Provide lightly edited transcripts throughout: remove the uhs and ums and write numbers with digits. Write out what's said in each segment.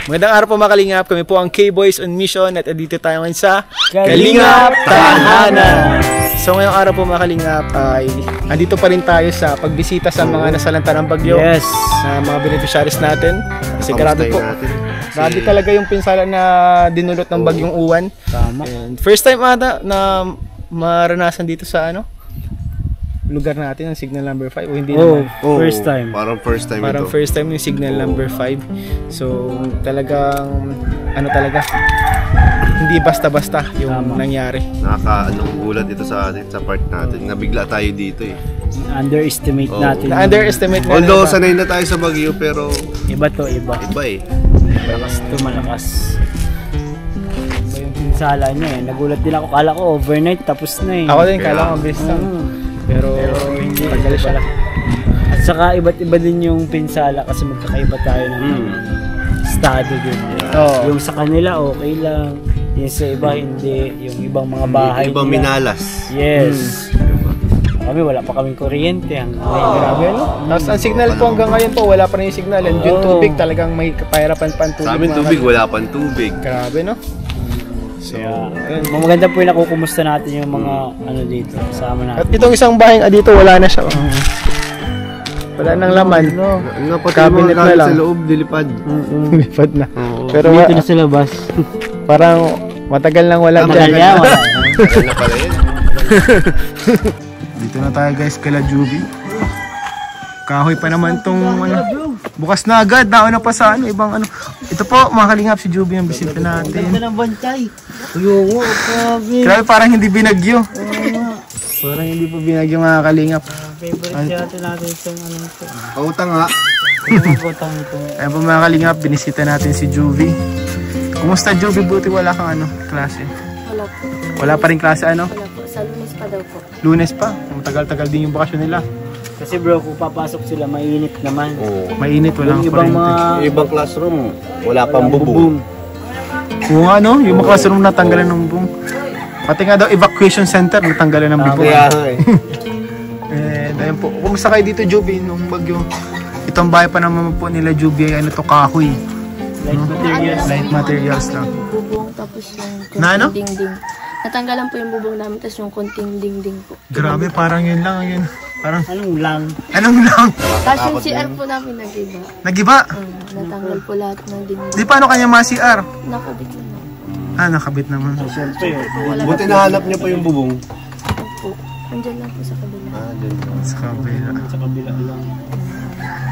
Magandang araw po mga Kalingap. Kami po ang K-Boys on Mission at dito tayo ngayon sa Kalingap Tahanan. So ngayong araw po mga Kalingap ay andito pa rin tayo sa pagbisita sa mga nasalanta ng bagyo. Yes. Mga beneficiaries natin. Kasi grabe po. Grabe talaga yung pinsala na dinulot ng bagyong Uwan. Tama. And first time ata na maranasan dito sa lugar natin ang signal number 5 o hindi naman? First time. Parang first time Parang ito. first time yung signal number 5. So talagang hindi basta-basta yung nangyari. Gulat ito sa atin, sa part natin. Nabigla tayo dito eh. Underestimate natin. Na-underestimate na. Although sanay na tayo sa bagyo pero Iba to, iba. iba eh. Malakas to, malakas. Iba yung pinsala niya eh. Nagulat din ako. Kala ko overnight tapos na eh. Ako din, kala ko mabilis lang. Pero hindi, tagal siya. At saka iba't iba din yung pinsala kasi magkakaiba tayo ng estado din. Yung sa kanila okay lang, yung sa iba hindi, yung ibang mga bahay Ibang minalas. Yes. Kami wala pa kaming kuryente hanggang Grabe Tapos ang signal po hanggang ngayon po wala pa rin yung signal. And yung tubig talagang may kapahirapan pa ang tubig. Sa amin tubig, wala pang tubig. Grabe no? So, maganda po yung nakukumusta natin yung mga dito, kasama natin. At itong isang bahay dito wala na siya. Wala nang laman. Cabinet na lang. Sa loob, dilipad. Lipad na. Pero dito na sa labas. Parang matagal nang wala dyan. Wala. Tagal na pala yun. Dito na tayo guys, kala Juby. Kahoy pa naman tong bukas na agad, nauna pa sa ibang Ito po mga Kalingap, si Juby ang bisita natin. Ganda ng bantay. Yung grabe. Grabe, parang hindi binagyo. Parang hindi pa binagyo mga Kalingap. Favorite natin itong ito. Pautang nga. Pagkakotang ito. Ayan po mga Kalingap, binisita natin si Juby. Kumusta Juby? Buti wala kang klase? Wala po. Wala pa rin klase Wala po. Sa Lunes pa daw po. Lunes pa? Matagal-tagal din yung bakasyon nila. Kasi bro, kung papasok sila, mainit naman. Mainit, walang kuryente. Ibang classroom, wala pang bubong. Kung yung mga classroom natanggalan ng bubong. Pati nga daw evacuation center natanggalan ng bubong. And ayun po, kumusta kayo dito Juby nung bagyo? Itong bahay pa naman po nila Juby ay kahoy. Light materials. Light materials lang. Yung bubong tapos yung Na konting dingding. Natanggalan po yung bubong namin tapos yung konting dingding po. Grabe, parang yun lang yun. Parang Anong lang? anong lang? Tapos yung CR po namin nag-iba. Nagiba? Natanggal po lahat ng dingding. Di paano kanya CR? Nakabit lang po. Nakabit naman. Siyempre. Buti nahanap niyo pa yung bubong. Po. Andyan lang po sa kabila. Sa kabila. Sa kabila lang.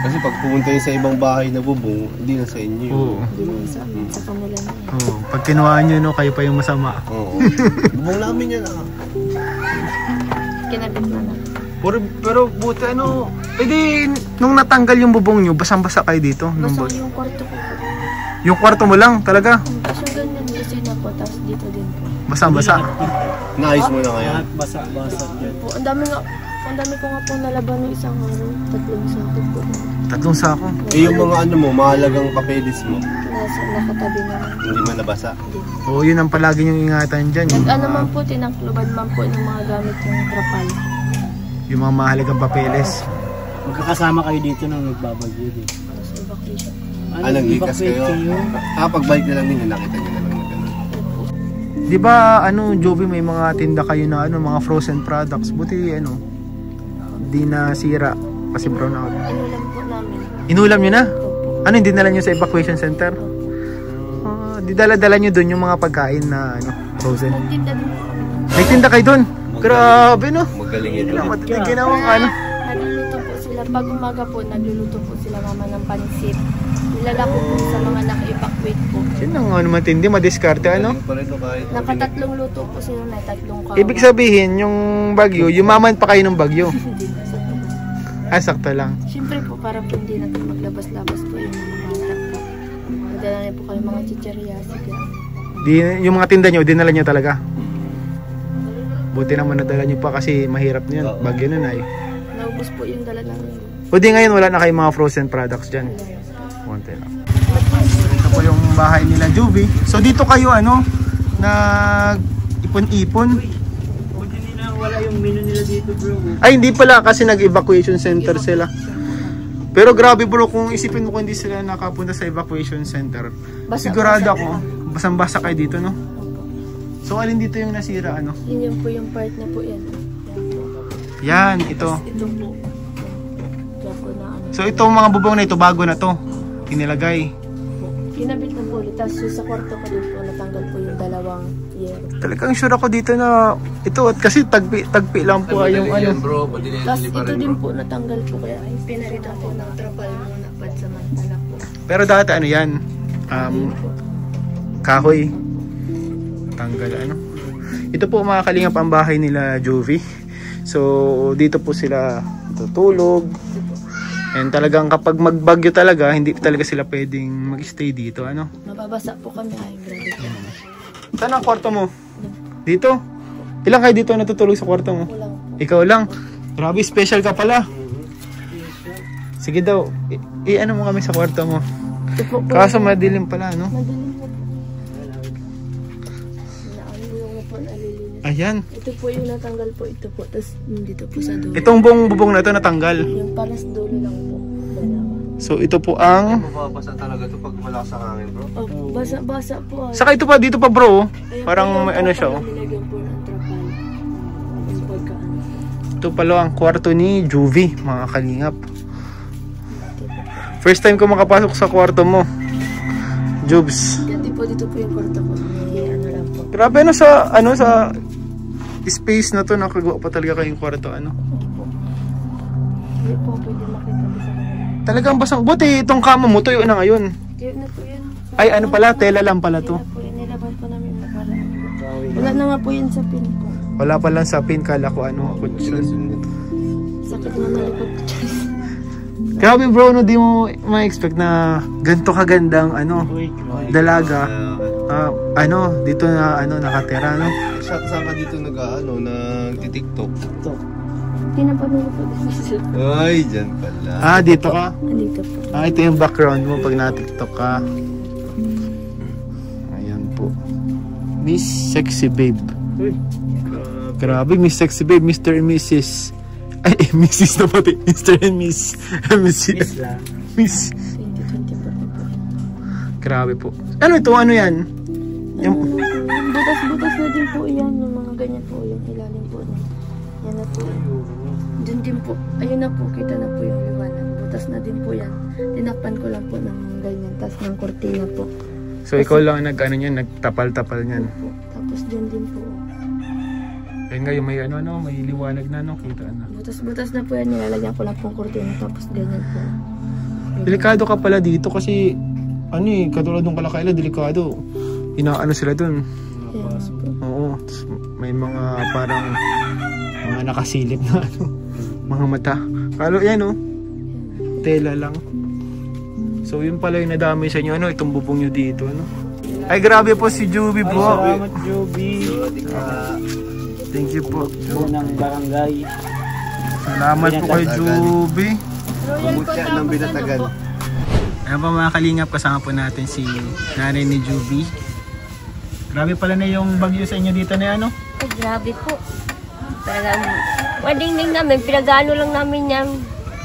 Kasi pag pumunta yun sa ibang bahay na bubong, hindi na sa inyo. Oo. Hindi mo sa amin. Sa kanila na yan. Oo. Pag kinuhaan nyo, kayo pa yung masama. Oo. Bubong namin yan Kinabit na lang. Pero buti edi nung natanggal yung bubong nyo, basang-basa kayo dito. Basta yung kwarto po po. Yung kwarto mo lang, talaga? Tapos yung ganyan kasi na po. Tapos dito din po. Basang-basa. Naayos mo na ngayon. Lahat basa-basa dyan. Po, ang dami ko nga po nalaban ng isang araw. 3 sakit po. 3 sako. Yung mga mahalagang papeles mo, Nakatabi na lang. hindi man nabasa. Oo, yun ang palagi yung ingatan dyan. Man po, tinakluban man po ng mga gamit yung trapal. Yung mga mahalagang papeles. Magkakasama kayo dito nang nagbabagyo din. Tapos evacuation. Naglikas kayo? Pagbalik na lang ninyo, nakita nyo na lang na gano'n. Di ba, Joby, may mga tinda kayo na mga frozen products. Buti, di na sira kasi brown out. Inulam po namin. Inulam nyo na? Opo. Hindi dala nyo sa evacuation center? Di dala-dala nyo dun yung mga pagkain na frozen. Nagtinda din po kami. May tinda kayo dun? Grabe no? Magaling ito. May ginawang Nagluluto po sila. Pag umaga po, nagluluto po sila mama ng pansit. Nilalako po sa mga naka-evacuate po. Yun ang matindi, madiskarte Nakatatlong luto po sila na 3 kawan. Ibig sabihin, yung bagyo, yumaman pa kayo ng bagyo. Hindi na sa tubo. Sakto lang. Siyempre po, para po hindi na maglabas-labas po yung mga bata po. Nadala na po kayo mga chicheria. Yung mga tinda nyo, dinala nyo talaga. Buti naman nadala nyo pa kasi mahirap na yun. Bagyo na ay. Naubos po yung dala namin. O di ngayon wala na kayong mga frozen products dyan. Konti lang. Ito po yung bahay nila Juby. So dito kayo nag-ipon-ipon. Buti nila wala yung menu nila dito bro. Ay hindi pala kasi nag-evacuation center sila. Pero grabe bro, kung isipin mo kung hindi sila nakapunta sa evacuation center, sigurado ako, basang-basa kayo dito, no? So alin dito yung nasira, ano? Yun po yung part na po yan. Yan, ito. Ito po. Kaya po na ano. So itong mga bubong na ito, bago na to, inilagay. Kinabit na po ulit. Tapos yung sa kwarto ko din po, natanggal po yung dalawang yero. Talagang sure ako dito na ito, at kasi tagpi lang po yung ano. Tapos ito din po natanggal po. Kaya ay pinarita po ng trapal muna pansamantala po. Pero dati ano yan, kahoy. Tanggal ano. Ito po mga kalingap ang bahay nila Jovie. So dito po sila tutulog. And talagang kapag magbagyo talaga, hindi talaga sila pwedeng mag-stay dito, ano? Mababasa po kami. Ay, grabe po. Saan ang kwarto mo? Dito? Ilang kayo dito natutulog sa kwarto mo? Kulang. Ikaw lang? Grabe, special ka pala. Sige daw, ano mo kami sa kwarto mo? Kaso madilim pala, no? Madilim po. Naano po nalilinis. Ayan. Ito po yung natanggal po. Ito po. Tapos dito po sa dulo. Itong buong bubong na ito natanggal. Yung palas dulo lang po. So ito po ang... Mababasa talaga to pag malakas ang hangin, bro. Oh, basa basa po. Saka ito pa, dito pa bro. Ayun, Parang may ano siya. Nilagyan po ng trapal. Tapos pagkaan. Ito pala ang kwarto ni Jovie, mga kalingap. First time ko makapasok sa kwarto mo, Jobs. Dito po yung kwarto ko. May ano lang po. Grabe sa space na to, nakagawa pa talaga kayong kwarto, ano. Hindi po pwede makita sa kanila. Talagang basang, buti itong kama mo, tuyo na ngayon. Tuyo na po yan. Ay ano pala, tela lang pala to. Tela po yan. Nilaban po namin na para. Wala na nga po yun sa pin po. Wala pa lang sa pin, kala ko ano, kutsyon. Sakit na nalikod ko. Grabe bro, no, di mo ma-expect na ganito kagandang ano, dalaga. Dito na nakatira, no? Saan ka dito nag-tiktok? Pinapanood po dito. Ay, dyan pala. Dito ka? Dito po. Ito yung background mo pag na-tiktok ka. Ayan po. Miss Sexy Babe. Grabe, Miss Sexy Babe, Mr. and Mrs. Ay, Mrs. na pati. Mr. and Miss. Miss lang. Miss. 2024 po. Grabe po. Ano ito? Ano yan? Butas-butas na din po yan. Ng mga ganyan po. Yung ilalim po. Yan na po. Dun din po. Ayun na po. Kita na po yung liwanag. Butas na din po yan. Tinakpan ko lang po ng ganyan. Tapos ng kortina po. So ikaw lang nagtapal-tapal niyan. Tapos dun din po. Ayun nga yung may may liwanag na, no? Kita na. Butas-butas na po yan. Nilalagyan ko lang po kortina. Tapos ganyan po. Delikado ka pala dito kasi katulad ng Kalakaila, delikado. Inaano sila dun. Yes, po. Oo. May mga parang mga nakasilip na mga mata. Kalo yan, tela lang. So yun pala yung nadamay sa inyo, itong bubong nyo dito, Ay, grabe po si Jovie po. Salamat, Jovie. Thank you po. Unang barangay. Salamat po kay Jovie. Pumutya ng binatagan. Ayan pa mga kalingap, kasama po natin si nanay ni Jovie. Grabe pala na yung bagyo sa inyo dito na Ay, grabe po. Talagang, dingding namin, pinagano lang namin yan.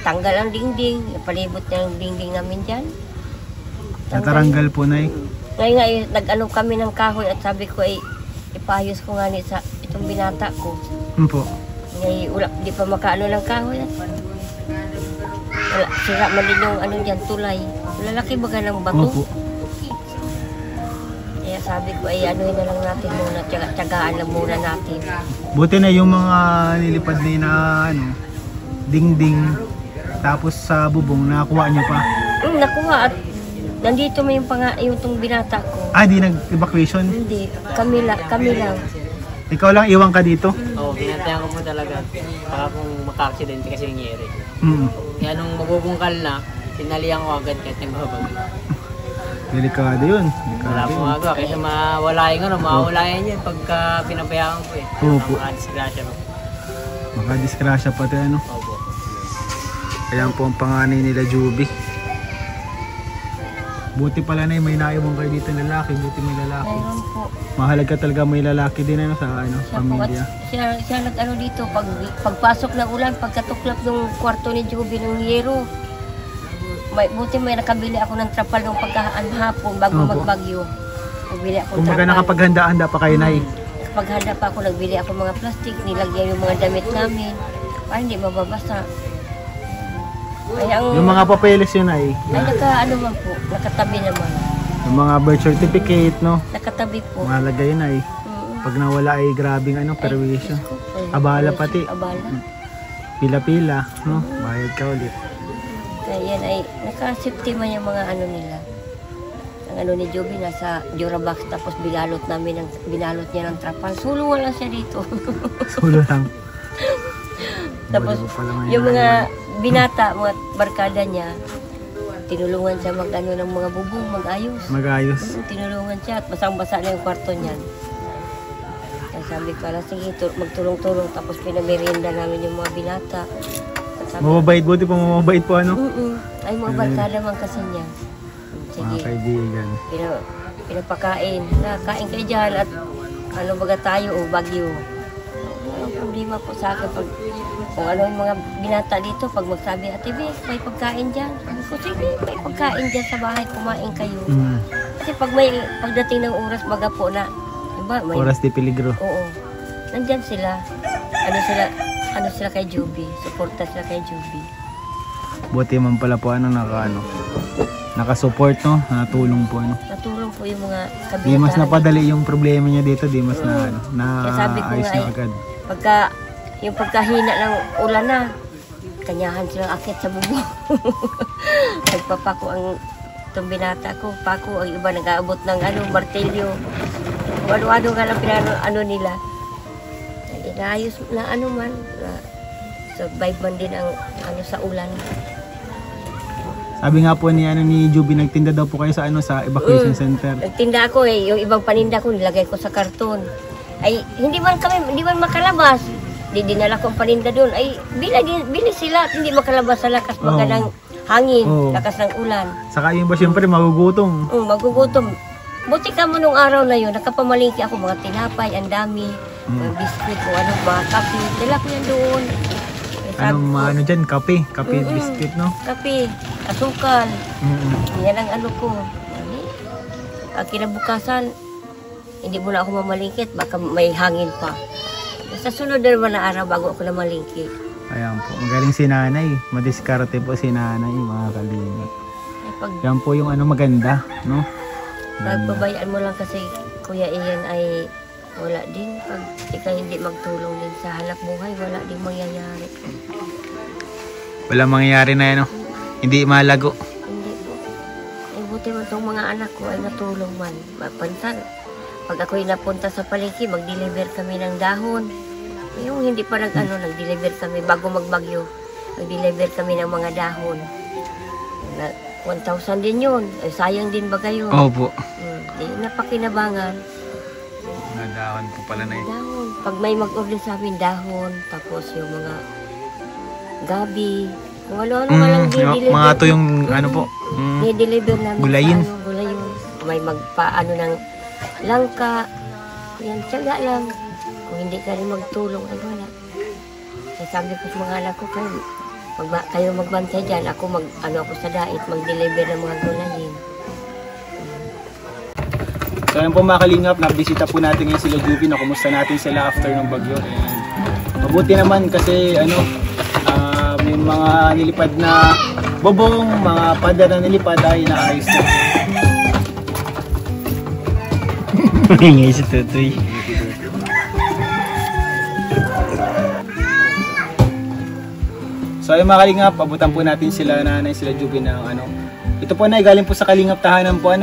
Tanggal ang dingding, palibot niya ang dingding namin dyan. Nataranggal po, Nay. Ngayon nag-ano kami ng kahoy at sabi ko ipayos ko nga sa itong binata ko. Po. Ngayon, di pa makaano ng kahoy. Wala, sira man din yung dyan, tulay. Lalaki baga ng bato. Opo. Kaya sabi ko anuhin na lang natin muna, tsagaan lang muna natin. Buti na yung mga nilipad na dingding, tapos sa bubong, nakakuha nyo pa. Nakuha at nandito mo yung tong binata ko. Di nag-evacuation? Hindi, kami lang. Ikaw lang, iwan ka dito? Oo, pinatayan ko po talaga. Baka kung maka-aksidente kasi nangyari. Kaya nung magbubungkal na, sinalihan ko agad kahit nagbabag. Delikado yun. Wala po magawa. Kasi mawala yung yan pagka pinabayaan ko eh. Opo. Makadisgrasya po. Makadisgrasya pati Opo. Ayan po ang panganay nila Jovie. Buti pala na may naiwan kayo dito lalaki, buti may lalaki. Ayun po. Mahalaga talaga may lalaki din sa Siya po, pamilya. at siya dito, pagpasok ng ulan, pagkatuklap ng kwarto ni Jovie ng yero. buti may nakabili ako ng trapal nung pagkaan hapon bago magbagyo. Nagbili ako Kung baga nakapaghandaan pa kayo, Nay. Paghanda pa ako, nagbili ako mga plastic, nilagyan yung mga damit namin para hindi mababasa. Ay, Yung mga papeles yun, Nay. Ay, man po, nakatabi naman. Yung mga birth certificate, no? Nakatabi po. Malagay yun, Nay. Pag nawala ay grabing perwisyo. Abala pati. Abala. Pila-pila, no? Bayad ka ulit. Kaya yan ay, nakasafety man yung mga nila. Ang ni Joby nasa Durabox tapos binalot niya ng trapal. Sulo lang siya dito. Sulo lang. Tapos yung mga binata, mga barkada niya, tinulungan siya ng mga bubong, mag-ayos. Tinulungan siya at basang-basa na yung kwarto niyan. Kaya sabi ko, sige, magtulong-tulong. Tapos pinamerienda namin yung mga binata. Mababait, buti pa mababait po, ano? Ay, mga barkada man kasi niya. Sige. Mga kaibigan. Pinapakain. Kain kayo dyan at baga tayo o bagyo. Ang problema po sa akin kung ano yung mga binata dito, pag magsabi, Ate Vic, may pagkain dyan. Sabi ko, sige, may pagkain dyan sa bahay, kumain kayo. Kasi pagdating ng oras, baga po na, diba, oras di peligro. Oo. Nandyan sila. Ano sila kay Joby. Suporta sila kay Joby. Buti man pala po nakasupport, no? Natulong po, ano? Natulong po yung mga kabinata. Di mas napadali yung problema niya dito, di mas ayos na agad. Yung pagkahina ng ulan na, kanyahan silang akit sa bubong. Nagpapako ang itong binata ko, pako, ang iba nag-aabot ng martilyo. Ano nga lang nila. Inaayos na man, survive man din ang sa ulan. Sabi nga po ni Joby, nagtinda daw po kayo sa sa evacuation center. Nagtinda ako yung ibang paninda ko nilagay ko sa karton. Ay hindi man makalabas. Dinala ko ang paninda doon. Ay bili sila, hindi makalabas sa lakas ng hangin, lakas ng ulan. Saka yung iba siyempre magugutom. Magugutom. Buti ka mo nung araw na yun, nakapamalingki ako mga tinapay, ang dami, mga biskuit, mga kape. Dala ko yan doon. Dyan? Kape biscuit, no? Kape, asukal. Yan ang ko. Kinabukasan, hindi mo na ako mamalingkit, baka may hangin pa. Sa sunod na naman na araw bago ako namalingkit. Ayan po, magaling si nanay. Madiskarte po si nanay, mga kalingap. Yan po yung maganda, no? Pagpabayaan mo lang kasi Kuya Ian ay wala din. Pag ikaw hindi magtulong din sa hanap buhay, wala din mangyayari. Wala mangyayari na yan, no? Hindi malago. Hindi po. Buti man itong mga anak ko ay natulong man. Mapantan. Pag ako'y napunta sa palengke, mag-deliver kami ng dahon. Yung hindi pa nag-deliver kami bago magbagyo. Nag-deliver kami ng mga dahon. 1,000 din yun. Ay, sayang din ba kayo? Opo. Napakinabangan. Mga dahon po pala na yun. Dahon. Pag may mag-order sa amin, dahon. Tapos yung mga gabi. Kung ano-ano nga lang di-deliver. Mga ito yung po. Di-deliver namin. Gulayin. Gulayin. May magpaano ng langka. Yan, tiyaga lang. Kung hindi ka rin magtulong, ay wala. Kaya sabi ko sa mga anak ko, kayo magbantay dyan, ako ako sa dait, mag-deliver ng mga gulayin. So yan po mga kalingap, nabisita po natin ngayon sila Joby, na kumusta natin sila after ng bagyo. Mabuti naman kasi may mga nilipad na bobong, mga pada na nilipad ay naayos na. Ngayon si Tutoy. So ayun mga kalingap, abutan po natin sila nanay, sila Joby ng ito po na galing po sa Kalingap Tahanan po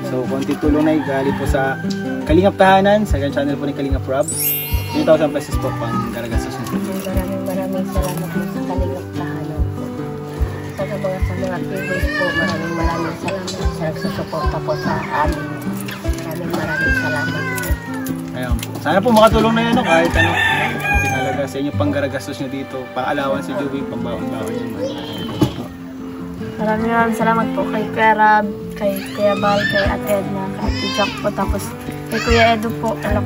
So konti tulong na galing po sa Kalingap Tahanan, sa channel po ni Kalingap Rob. 2,000 pesos po pang garagastos nyo. Maraming salamat po sa Kalingap Tahanan po. Sa mga viewers po, maraming salamat sa nagsusuporta po sa amin. Maraming salamat po. Ayan po. Sana po makatulong na yan kahit tinalaga sa inyo pang garagastos nyo dito, pang alawan si Joby, pang bawon-bawon nyo. Maraming salamat po kay Kuya Rab, kay Kuya Bal, kay Ate Edna, kay Ate Jack po, tapos kay Kuya Edu po, Kuya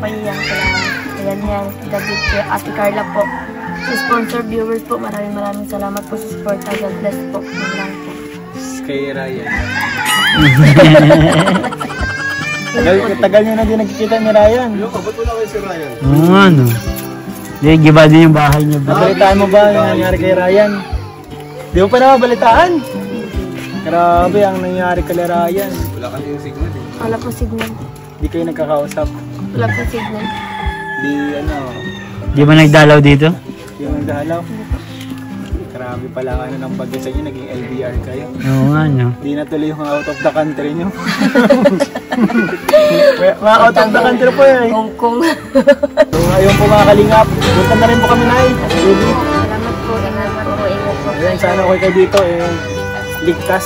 Yan, David, kay Ate Carla po. Sa sponsor viewers po, maraming salamat po sa support. God bless po. Lang po. kay Ryan. Tagal niya na din nagkikita ni Ryan. Yung ba't wala kayo si Ryan? Ano? Hindi, giba din yung bahay niya. Nabalitaan mo ba yung nangyari kay Ryan? Di mo pa nabalitaan? Grabe ang nangyari kay Ryan. Wala kasi yung signal eh. Wala po signal. Di kayo nagkakausap. Wala po signal. Di ano, Di ba nagdalaw dito? di mo nagdahalaw. Grabe pala ang ano ng bagay sa inyo, naging LDR kayo. Oo nga, no? Di na tuloy yung out of the country nyo. Mga out of the country po eh. Hong Kong. So ngayon po mga kalingap, punta na rin po kami na eh. Salamat po. Salamat po. Ingat po. Ayun, sana okay kayo dito eh. Ligtas.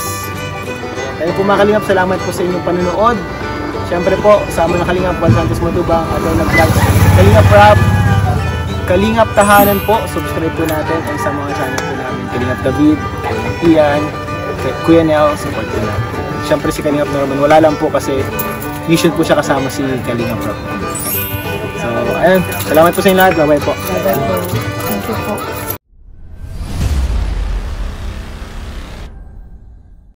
Kaya po mga kalingap, salamat po sa inyong panonood. Siyempre po, kasama ng Kalingap Juan Santos Matubang at ang nag-vlog. Kalingap Rob, Kalingap Tahanan po. Subscribe po natin ang sa mga channel po namin. Kalingap David, Ian, Kuya Nel, support po natin. Siyempre si Kalingap Norman, wala lang po kasi mission po siya kasama si Kalingap Rob. So, ayun. Salamat po sa inyo lahat. Bye-bye po. Thank you po.